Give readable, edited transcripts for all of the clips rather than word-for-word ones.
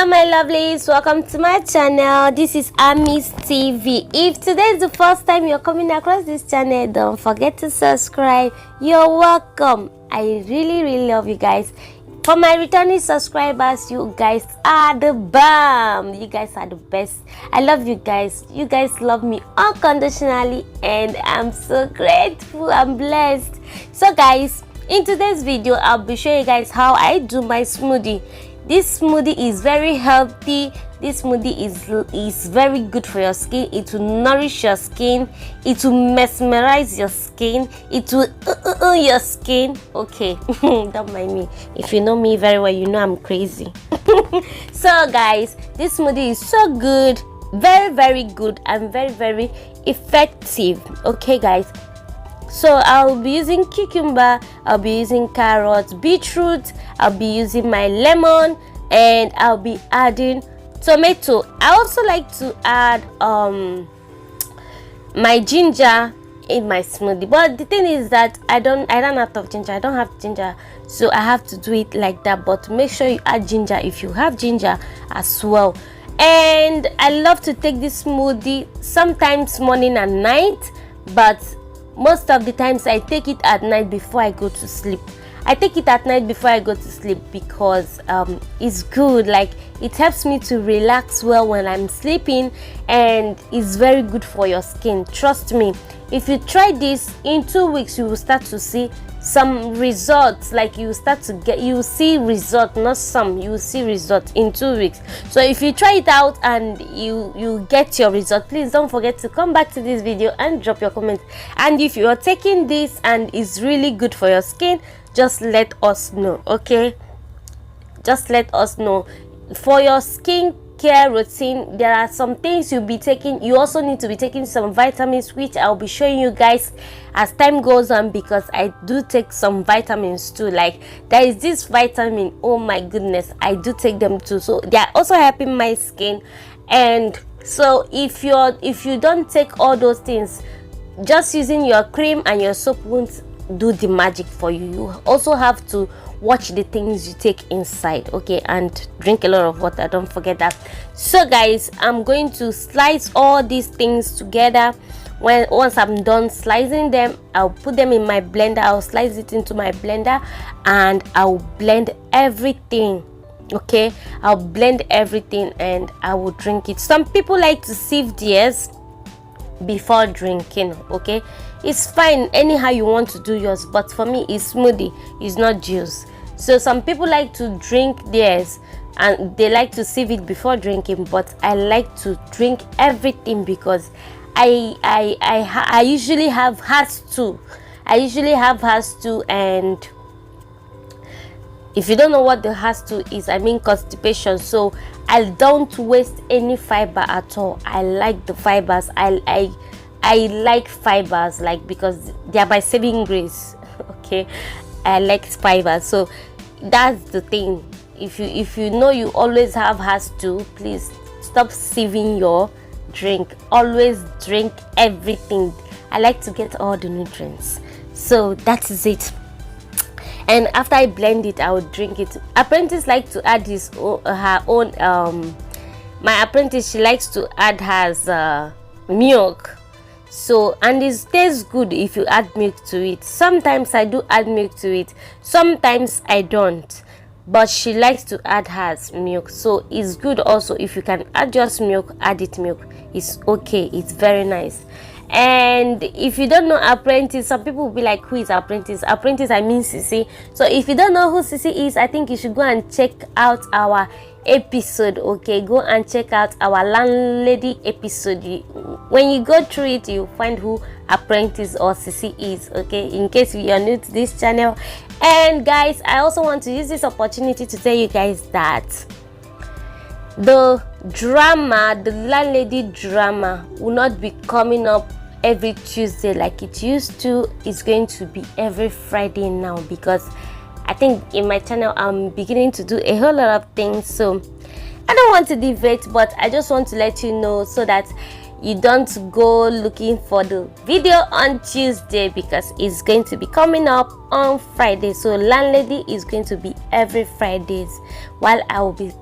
Hello my lovelies, welcome to my channel. This is Ami's TV. If today is the first time you're coming across this channel, don't forget to subscribe. You're welcome. I really love you guys. For my returning subscribers, you guys are the bomb. You guys are the best. I love you guys. You guys love me unconditionally and I'm so grateful. I'm blessed. So guys, in today's video I'll be showing you guys how I do my smoothie. This smoothie is very healthy. This smoothie is very good for your skin. It will nourish your skin. It will mesmerize your skin. It will your skin. Okay, don't mind me. If you know me very well, you know I'm crazy. So guys, this smoothie is so good, very good, and very effective. Okay guys, so I'll be using cucumber, I'll be using carrots, beetroot, I'll be using my lemon, and I'll be adding tomato. I also like to add my ginger in my smoothie, but the thing is that I ran out of ginger. I don't have ginger, so I have to do it like that. But make sure you add ginger if you have ginger as well. And I love to take this smoothie sometimes morning and night, but most of the times I take it at night before I go to sleep. I take it at night before I go to sleep because it's good. Like, it helps me to relax well when I'm sleeping, and it's very good for your skin. Trust me, if you try this, in 2 weeks you will start to see some results. Like, you will see results, not some, you will see results in 2 weeks. So if you try it out and you get your result, please don't forget to come back to this video and drop your comment. And if you are taking this and it's really good for your skin, just let us know. Okay, just let us know. For your skin care routine, there are some things you'll be taking. You also need to be taking some vitamins, which I'll be showing you guys as time goes on, because I do take some vitamins too. Like, there is this vitamin, oh my goodness, I do take them too, so they are also helping my skin. And so if you don't take all those things, just using your cream and your soap won't do the magic for you. You also have to watch the things you take inside, okay, and drink a lot of water, don't forget that. So guys, I'm going to slice all these things together. Once I'm done slicing them, I'll put them in my blender. I'll slice it into my blender and I'll blend everything. Okay, I'll blend everything and I will drink it. Some people like to sieve theirs before drinking. Okay, it's fine anyhow you want to do yours, but for me it's smoothie, it's not juice. So some people like to drink theirs and they like to sieve it before drinking, but I like to drink everything because I usually have has to. And if you don't know what the has to is, I mean constipation. So I don't waste any fiber at all. I like the fibers. I like fibers, like, because they are my saving grace. Okay, I like fibers. So that's the thing. If you know you always has to, please stop sieving your drink. Always drink everything. I like to get all the nutrients. So that is it. And after I blend it, I will drink it. Apprentice like to add her own my apprentice, she likes to add hers milk. So, and it tastes good if you add milk to it. Sometimes I do add milk to it, sometimes I don't, but she likes to add hers milk. So it's good also if you can add just milk, add it milk. It's okay, it's very nice. And if you don't know apprentice, some people will be like, who is apprentice? Apprentice, I mean Sissy. So if you don't know who Sissy is, I think you should go and check out our episode. Okay, go and check out our landlady episode. When you go through it, you'll find who apprentice or Sissy is. Okay, in case you are new to this channel. And guys, I also want to use this opportunity to tell you guys that the drama, the landlady drama, will not be coming up every Tuesday like it used to. It's going to be every Friday now, because I think in my channel I'm beginning to do a whole lot of things. So I don't want to deviate, but I just want to let you know so that you don't go looking for the video on Tuesday, because it's going to be coming up on Friday. So landlady is going to be every Fridays, while I will be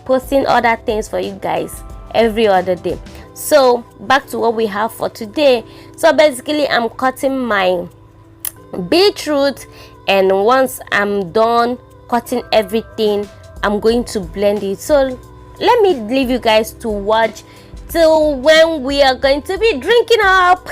posting other things for you guys every other day. So back to what we have for today. So basically I'm cutting my beetroot, and once I'm done cutting everything, I'm going to blend it. So let me leave you guys to watch till when we are going to be drinking up.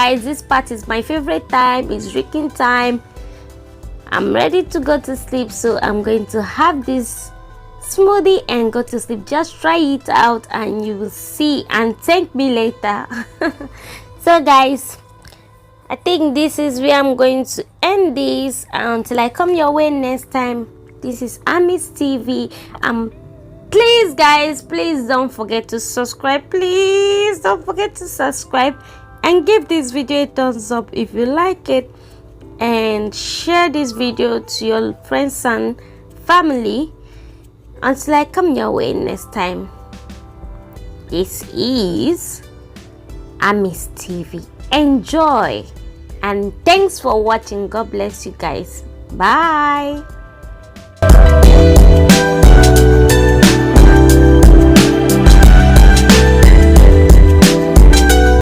guys, this part is my favorite time. It's drinking time. I'm ready to go to sleep, so I'm going to have this smoothie and go to sleep. Just try it out and you will see and thank me later. So guys, I think this is where I'm going to end this until I come your way next time. This is Ami's TV. Please guys, please don't forget to subscribe. Please don't forget to subscribe and give this video a thumbs up if you like it, and share this video to your friends and family until I come your way next time. This is Ami's TV. Enjoy and thanks for watching. God bless you guys. Bye.